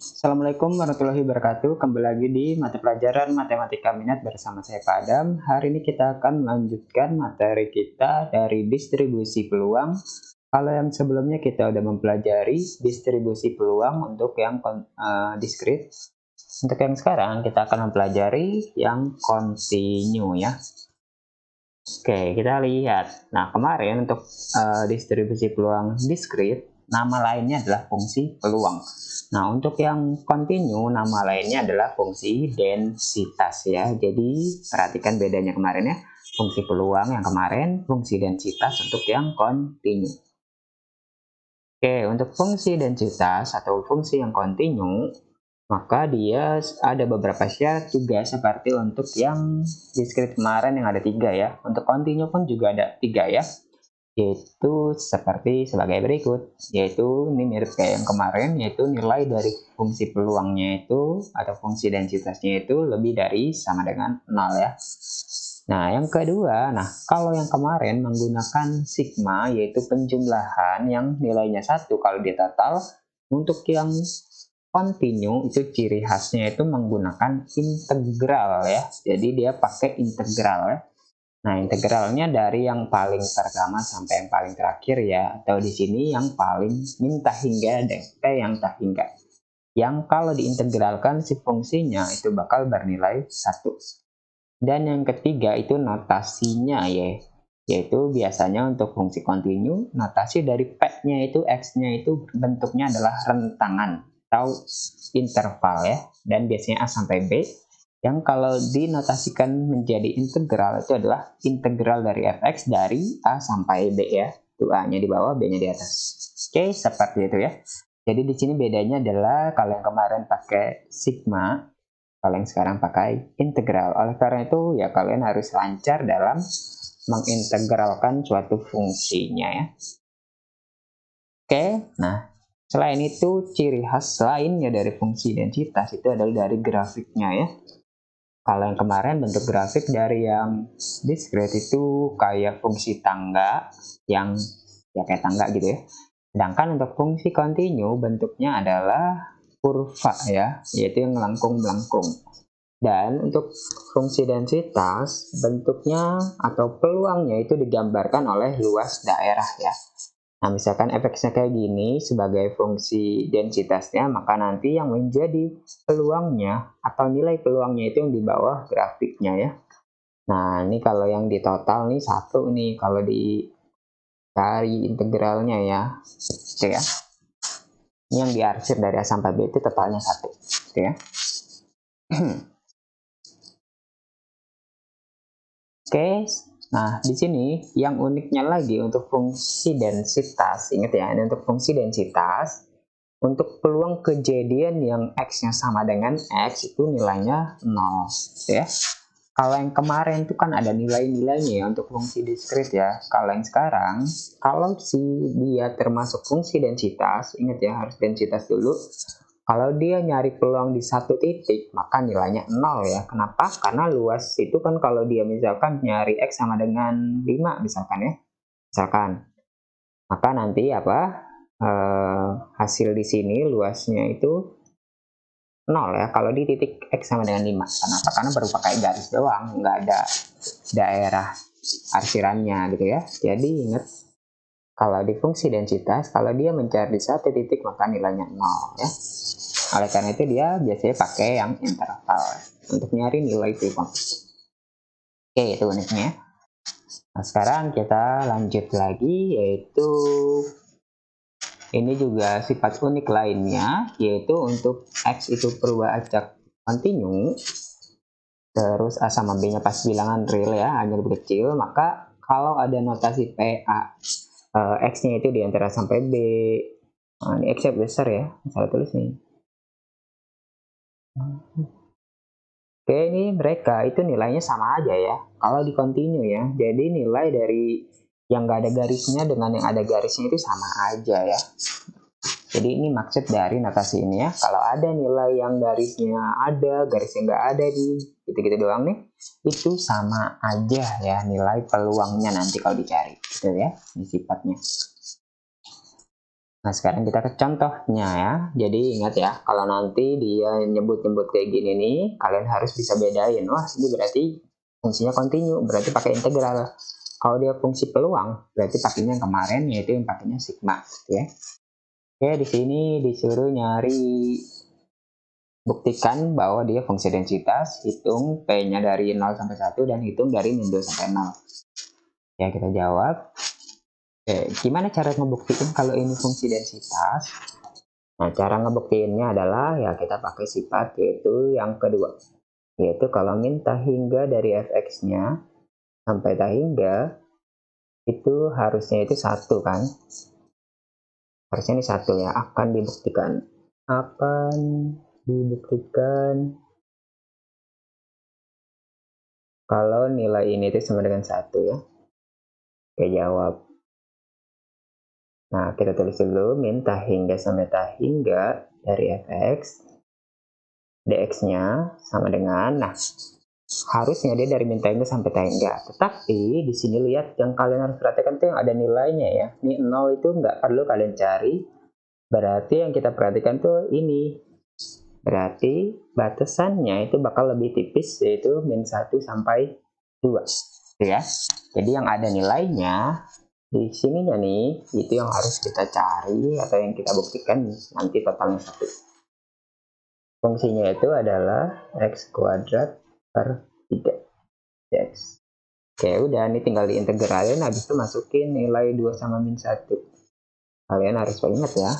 Assalamualaikum warahmatullahi wabarakatuh. Kembali lagi di mata pelajaran Matematika Minat bersama saya Pak Adam. Hari ini kita akan melanjutkan materi kita dari distribusi peluang. Kalau yang sebelumnya kita udah mempelajari distribusi peluang untuk yang diskrit. Untuk yang sekarang kita akan mempelajari yang kontinu ya. Oke, kita lihat. Nah, kemarin untuk distribusi peluang diskrit, nama lainnya adalah fungsi peluang. Nah, untuk yang kontinu, nama lainnya adalah fungsi densitas ya. Jadi, perhatikan bedanya kemarin ya. Fungsi peluang yang kemarin, fungsi densitas untuk yang kontinu. Oke, untuk fungsi densitas atau fungsi yang kontinu, maka dia ada beberapa syarat juga seperti untuk yang diskrit kemarin yang ada 3 ya. Untuk kontinu pun juga ada 3 ya. Yaitu seperti sebagai berikut, yaitu ini mirip kayak yang kemarin, yaitu nilai dari fungsi peluangnya itu atau fungsi densitasnya itu lebih dari sama dengan 0 ya. Nah, yang kedua, kalau yang kemarin menggunakan sigma, yaitu penjumlahan yang nilainya 1 kalau di total. Untuk yang kontinu itu ciri khasnya itu menggunakan integral ya. Jadi dia pakai integral ya. Nah, integralnya dari yang paling pertama sampai yang paling terakhir ya, atau di sini yang paling min tak hingga dan yang tak hingga. Yang kalau diintegralkan si fungsinya itu bakal bernilai 1. Dan yang ketiga itu notasinya ya, yaitu biasanya untuk fungsi kontinu, notasi dari P-nya itu X-nya itu bentuknya adalah rentangan atau interval ya, dan biasanya A sampai B. Yang kalau dinotasikan menjadi integral itu adalah integral dari fx dari A sampai B ya. Itu A-nya di bawah, B-nya di atas. Oke, seperti itu ya. Jadi di sini bedanya adalah kalau yang kemarin pakai sigma, kalau yang sekarang pakai integral. Oleh karena itu ya kalian harus lancar dalam mengintegralkan suatu fungsinya ya. Oke, nah selain itu ciri khas lainnya dari fungsi densitas itu adalah dari grafiknya ya. Kalau yang kemarin bentuk grafik dari yang diskrit itu kayak fungsi tangga yang ya kayak tangga gitu ya. Sedangkan untuk fungsi kontinu bentuknya adalah kurva ya, yaitu yang melengkung-melengkung. Dan untuk fungsi densitas bentuknya atau peluangnya itu digambarkan oleh luas daerah ya. Nah, misalkan fx-nya kayak gini sebagai fungsi densitasnya, maka nanti yang menjadi peluangnya atau nilai peluangnya itu yang di bawah grafiknya ya. Nah, ini kalau yang di total nih 1 nih, kalau dicari integralnya ya. Oke ya. Ini yang diarsir dari A sampai B itu totalnya 1. Oke ya. Oke. Nah, di sini yang uniknya lagi untuk fungsi densitas, ingat ya, ini untuk fungsi densitas, untuk peluang kejadian yang X-nya sama dengan X itu nilainya 0, ya. Kalau yang kemarin itu kan ada nilai-nilainya ya untuk fungsi diskrit ya. Kalau yang sekarang, kalau dia termasuk fungsi densitas, ingat ya, harus densitas dulu. Kalau dia nyari peluang di 1 titik, maka nilainya 0 ya. Kenapa? Karena luas itu kan kalau dia misalkan nyari X sama dengan 5 misalkan ya. Misalkan. Maka nanti hasil di sini luasnya itu 0 ya. Kalau di titik X sama dengan 5. Kenapa? Karena baru pakai garis doang. Nggak ada daerah arsirannya gitu ya. Jadi ingat, kalau di fungsi densitas, kalau dia mencari di 1 titik, maka nilainya 0 ya. Oleh karena itu dia biasanya pakai yang interval untuk nyari nilai peluang. Oke, itu uniknya. Nah, sekarang kita lanjut lagi, yaitu ini juga sifat unik lainnya, yaitu untuk X itu berubah acak kontinu, terus A sama B-nya pas bilangan real ya, hanya lebih kecil, maka kalau ada notasi PA, X-nya itu di antara sampai B, nah, ini X-nya besar ya, salah tulis nih. Oke, ini mereka itu nilainya sama aja ya. Kalau di continue ya, jadi nilai dari yang nggak ada garisnya dengan yang ada garisnya itu sama aja ya. Jadi ini maksud dari notasi ini ya. Kalau ada nilai yang garisnya ada, garisnya nggak ada di gitu-gitu doang nih, itu sama aja ya nilai peluangnya nanti kalau dicari. Gitu ya, ini sifatnya. Nah, sekarang kita ke contohnya ya. Jadi ingat ya, kalau nanti dia nyebut-nyebut kayak gini nih, kalian harus bisa bedain. Wah, ini berarti fungsinya kontinu, berarti pakai integral. Kalau dia fungsi peluang, berarti pakainya yang kemarin, yaitu yang pakainya sigma, ya. Oke, di sini disuruh nyari, buktikan bahwa dia fungsi densitas, hitung P-nya dari 0 sampai 1, dan hitung dari min 2 sampai 0. Ya, kita jawab. Gimana cara ngebuktiin kalau ini fungsi densitas? Nah, cara ngebuktiinnya adalah ya kita pakai sifat yaitu yang kedua. Yaitu kalau min tak hingga dari fx-nya sampai tak hingga itu harusnya itu 1 kan? Harusnya ini 1 ya, akan dibuktikan. Akan dibuktikan kalau nilai ini itu sama dengan 1 ya. Oke, jawab. Nah, kita tulis dulu min tak hingga sampai tak hingga dari fx dx-nya sama dengan, nah harusnya dia dari min hingga sampai hingga. Tetapi di sini lihat yang kalian harus perhatikan tuh yang ada nilainya ya. Ini 0 itu nggak perlu kalian cari. Berarti yang kita perhatikan tuh ini. Berarti batasannya itu bakal lebih tipis, yaitu min 1 sampai 2. Ya. Jadi yang ada nilainya di sininya nih, itu yang harus kita cari atau yang kita buktikan nanti totalnya 1. Fungsinya itu adalah x kuadrat per 3 dx. Oke, udah, ini tinggal diintegralin, habis itu masukin nilai 2 sama min 1. Kalian harus ingat ya,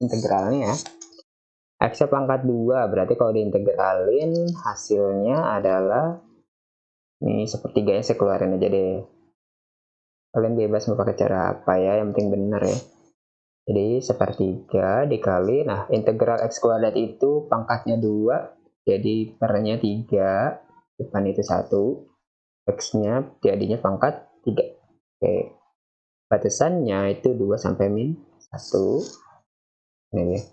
integralnya ya. X pangkat 2, berarti kalau diintegralin hasilnya adalah, ini sepertiganya saya keluarin aja deh. Kalian bebas mau pakai cara apa ya, yang penting benar ya. Jadi sepertiga dikali, nah integral x kuadrat itu pangkatnya 2, jadi pernya 3, depan itu 1, x-nya jadinya pangkat 3. Oke, batasannya itu 2 sampai min 1. Ini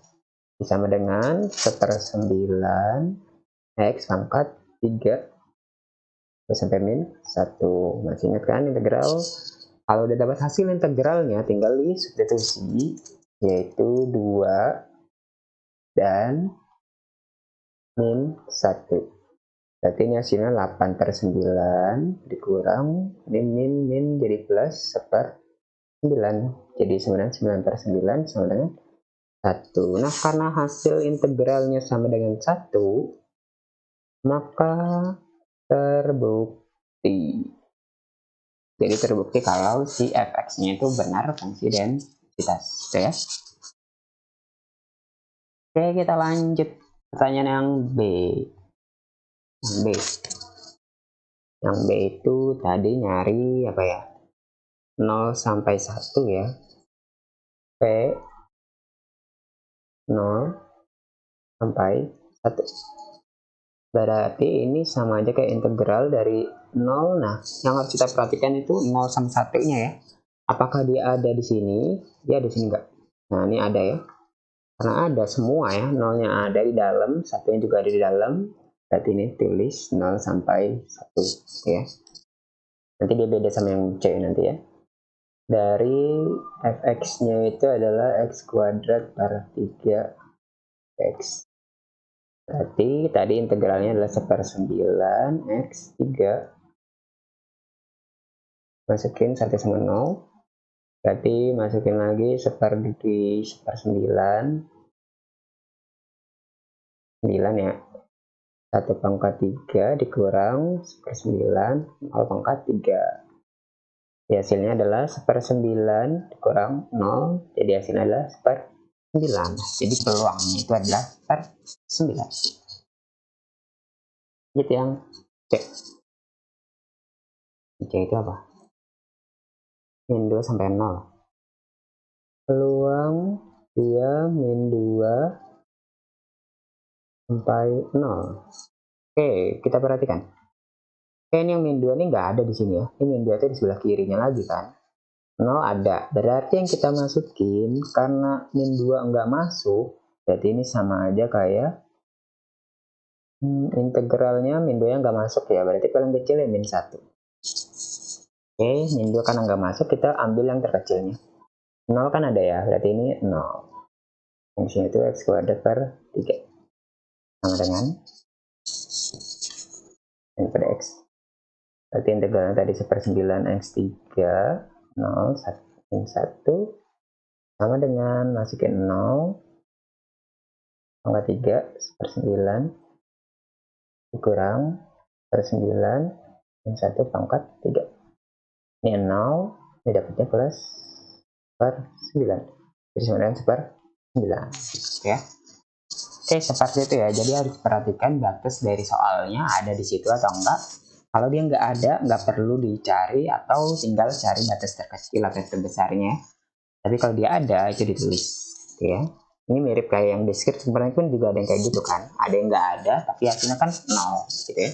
sama dengan 1/9 x pangkat 3 sampai min 1. Masih ingat kan integral? Kalau udah dapat hasil integralnya, tinggal disubstitusi, yaitu 2 dan min 1. Berarti ini hasilnya 8/9 dikurang min jadi plus 1/9. Jadi sebenarnya 9/9 sama dengan 1. Nah, karena hasil integralnya sama dengan 1, maka terbukti. Jadi terbukti kalau si fx-nya itu benar fungsi densitas, ya. Oke, kita lanjut pertanyaan yang B. Yang B itu tadi nyari apa ya? 0 sampai 1 ya. P 0 sampai 1. Berarti ini sama aja kayak integral dari 0. Nah, yang harus kita perhatikan itu 0 sama 1-nya ya. Apakah dia ada di sini? Dia ada di sini enggak? Nah, ini ada ya. Karena ada semua ya, 0-nya ada di dalam, 1-nya juga ada di dalam. Berarti ini tulis 0 sampai 1 ya. Nanti dia beda sama yang C nanti ya. Dari fx-nya itu adalah x kuadrat per 3x. Berarti tadi integralnya adalah 1/9 x 3. Masukin 1 sama 0. Berarti masukin lagi 1/9. 9 ya. 1 pangkat 3 dikurang 1/9, 0 pangkat 3. Ya, hasilnya adalah 1/9 dikurang 0. Jadi hasilnya adalah 1/9. Jadi peluangnya itu adalah 1/9. Gitu yang C. C itu apa? Min 2 sampai 0. Peluang dia min 2 sampai 0. Oke, kita perhatikan. Oke, ini yang min 2 ini nggak ada di sini ya. Ini min 2 itu di sebelah kirinya lagi kan. 0 ada. Berarti yang kita masukin, karena min 2 nggak masuk, berarti ini sama aja kayak integralnya min 2 yang nggak masuk ya. Berarti paling kecil ya min 1. Oke, min 2 karena nggak masuk, kita ambil yang terkecilnya. 0 kan ada ya, berarti ini 0. Fungsinya itu x kuadrat per 3 sama dengan ini pada x. Berarti integralnya tadi 1/9 x3 0 1 sama dengan masukin 0 pangkat 3 1/9 dikurang 1/9 dan 1 pangkat 3. Ini 0, ini dapatnya plus per 9. Jadi sebenarnya per 9 ya. Oke, seperti itu ya. Jadi harus perhatikan batas dari soalnya ada di situ atau enggak. Kalau dia nggak ada, nggak perlu dicari atau tinggal cari batas terkecil atau terbesarnya. Tapi kalau dia ada, itu ditulis. Ya. Ini mirip kayak yang di script, sebenarnya pun juga ada yang kayak gitu kan. Ada yang nggak ada, tapi hasilnya kan 0. Gitu ya.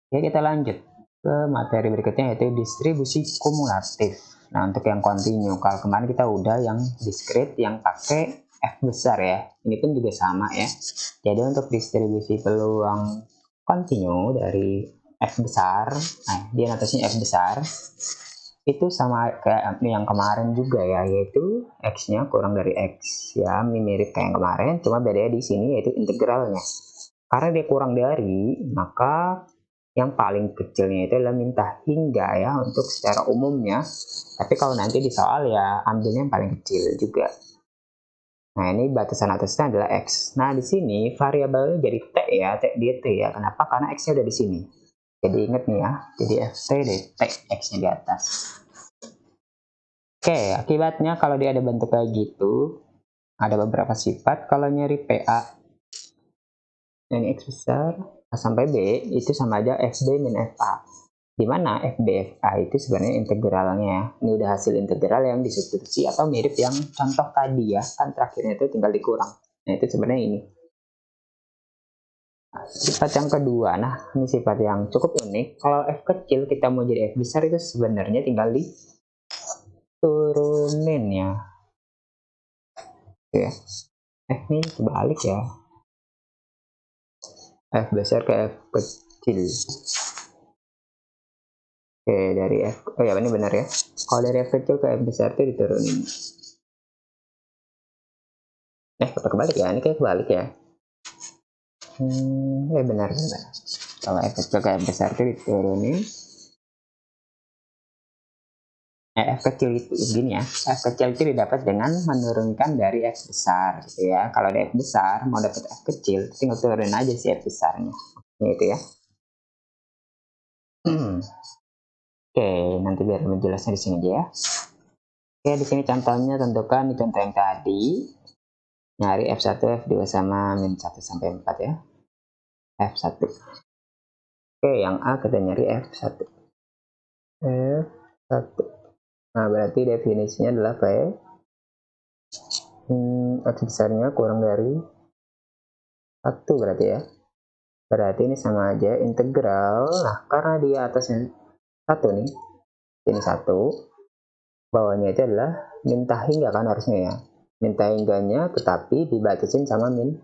Oke, kita lanjut ke materi berikutnya yaitu distribusi kumulatif. Nah, untuk yang continue, kalau kemarin kita udah yang discrete yang pakai F besar ya. Ini pun juga sama ya. Jadi untuk distribusi peluang continue dari F besar, nah dia notasnya F besar, itu sama kayak yang kemarin juga ya, yaitu X-nya kurang dari X ya, mirip kayak yang kemarin, cuma bedanya di sini yaitu integralnya. Karena dia kurang dari, maka yang paling kecilnya itu adalah minta hingga ya untuk secara umumnya. Tapi kalau nanti di soal ya ambilnya yang paling kecil juga. Nah, ini batasan atasnya adalah X. Nah, di sini variabelnya jadi T ya, T dt ya. Kenapa? Karena X-nya udah di sini. Jadi ingat nih ya, jadi Ft dt, X-nya di atas. Oke, akibatnya kalau dia ada bentuk kayak gitu, ada beberapa sifat. Kalau nyari PA, ini X besar, A sampai B, itu sama aja FB min FA. Dimana FBFA itu sebenarnya integralnya. Ini udah hasil integral yang disubstitusi atau mirip yang contoh tadi ya, kan terakhirnya itu tinggal dikurang. Nah, itu sebenarnya ini. Nah, sifat yang kedua, nah ini sifat yang cukup unik. Kalau F kecil kita mau jadi F besar itu sebenarnya tinggal diturunin ya. Oke. F ini kebalik ya. F besar ke F kecil. Oke, dari F, oh ya ini benar ya. Kalau dari F kecil ke F besar itu diturunin. Apa kebalik ya? Ini kayak kebalik ya. Benar. Kalau F kecil ke F besar itu diturunin. F kecil itu begini ya. F kecil itu didapat dengan menurunkan dari F besar gitu ya. Kalau dari F besar mau dapat F kecil, tinggal turunin aja si F besarnya. Gitu ya. Oke, nanti biar menjelasnya di sini aja ya. Oke, di sini contohnya tentukan di contoh yang tadi. Nyari F1, F2 sama min 1 sampai 4 ya. F1. Oke, yang A kita nyari F1. F1. Nah, berarti definisinya adalah P. X besarnya kurang dari 1 berarti ya. Berarti ini sama aja integral. Nah, karena dia atasnya 1 nih. Ini 1. Bawahnya itu adalah minta hingga kan harusnya ya. Minta hingganya tetapi dibatasin sama min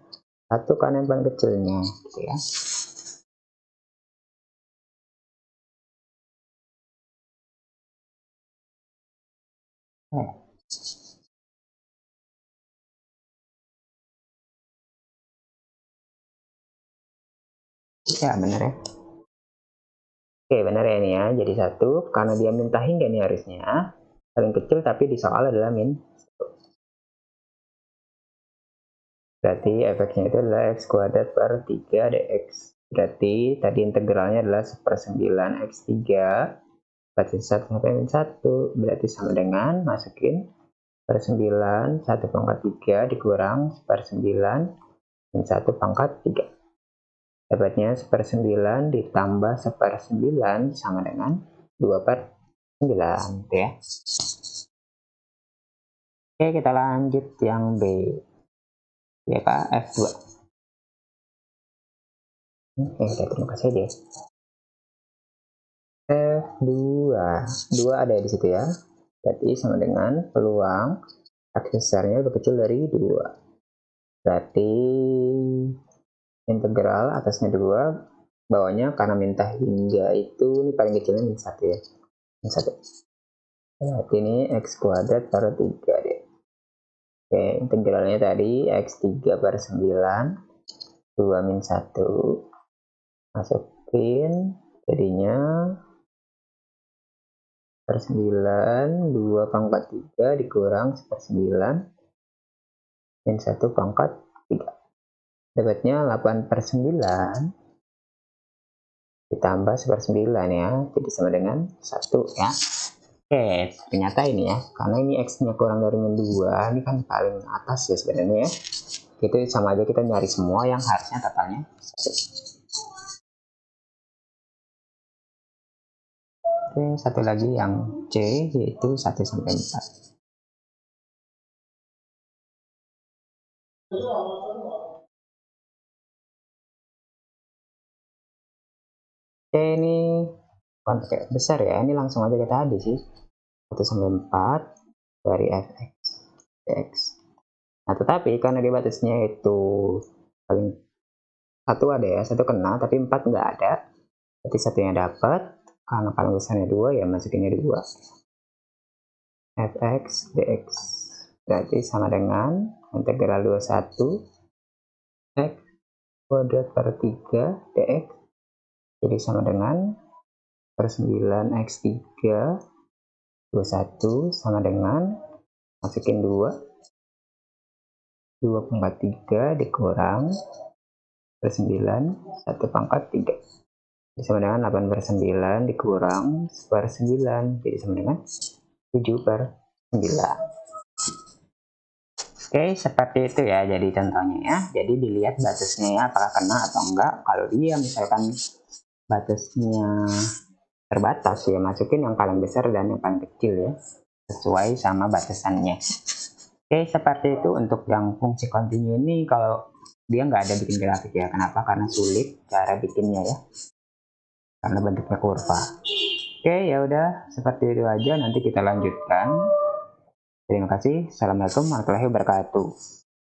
1 karena yang paling kecilnya gitu ya. Ya benar ya. Oke benar ya ini ya. Jadi 1 karena dia minta hingga nih harusnya paling kecil tapi di soal adalah min 1. Berarti efeknya itu adalah x kuadrat per 3 dx. Berarti tadi integralnya adalah 1/9 x3 batas 1 sampai min 1. Berarti sama dengan masukin 1/9 1 pangkat 3 dikurang 1/9 min 1 pangkat 3. Dapatnya 1/9 ditambah 1/9 sama dengan 2/9 gitu ya. Oke, kita lanjut yang B. Ya Pak, F2. Kita terima kasih deh. F2. 2 ada di situ ya. Berarti sama dengan peluang X besarnya lebih kecil dari 2. Berarti integral atasnya 2, bawahnya karena minta hingga itu ini paling kecilnya min 1 ya. Min 1. Berarti ini X kuadrat per 3 deh. Oke, integralnya tadi X3 per 9, 2 min 1. Masukin, jadinya per 9, 2 pangkat 3 dikurang 1/9, min 1 pangkat 3. Dapatnya 8 per 9 ditambah 1/9 ya, jadi sama dengan 1 ya. Oke, ternyata ini ya, karena ini X-nya kurang dari min 2, ini kan paling atas ya sebenarnya ya. Itu sama aja kita nyari semua yang harusnya totalnya 1. Oke, satu lagi yang C, yaitu 1 sampai 4. Oke, ini pakai besar ya, ini langsung aja kita adu sih. 1 sampai 4 dari fx dx. Nah, tetapi karena di batasnya itu paling satu ada ya, satu kena, tapi 4 nggak ada. Berarti satunya dapat, karena paling besarnya 2 ya masukinnya 2. Fx dx berarti sama dengan integral 21 x kuadrat per 3 dx, jadi sama dengan per 9 x3 21 sama dengan masukin 2 pangkat 3 dikurang per 9 1 pangkat 3, jadi sama dengan 8 per 9 dikurang per 9, jadi sama dengan 7 per 9. Oke, seperti itu ya jadi contohnya ya. Jadi dilihat batasnya ya apakah kena atau enggak. Kalau dia misalkan batasnya terbatas ya masukin yang paling besar dan yang paling kecil ya, sesuai sama batasannya. Oke, seperti itu untuk yang fungsi kontinu ini. Kalau dia nggak ada bikin grafik ya, kenapa? Karena sulit cara bikinnya ya, karena bentuknya kurva. Oke, ya udah seperti itu aja, nanti kita lanjutkan. Terima kasih. Assalamualaikum warahmatullahi wabarakatuh.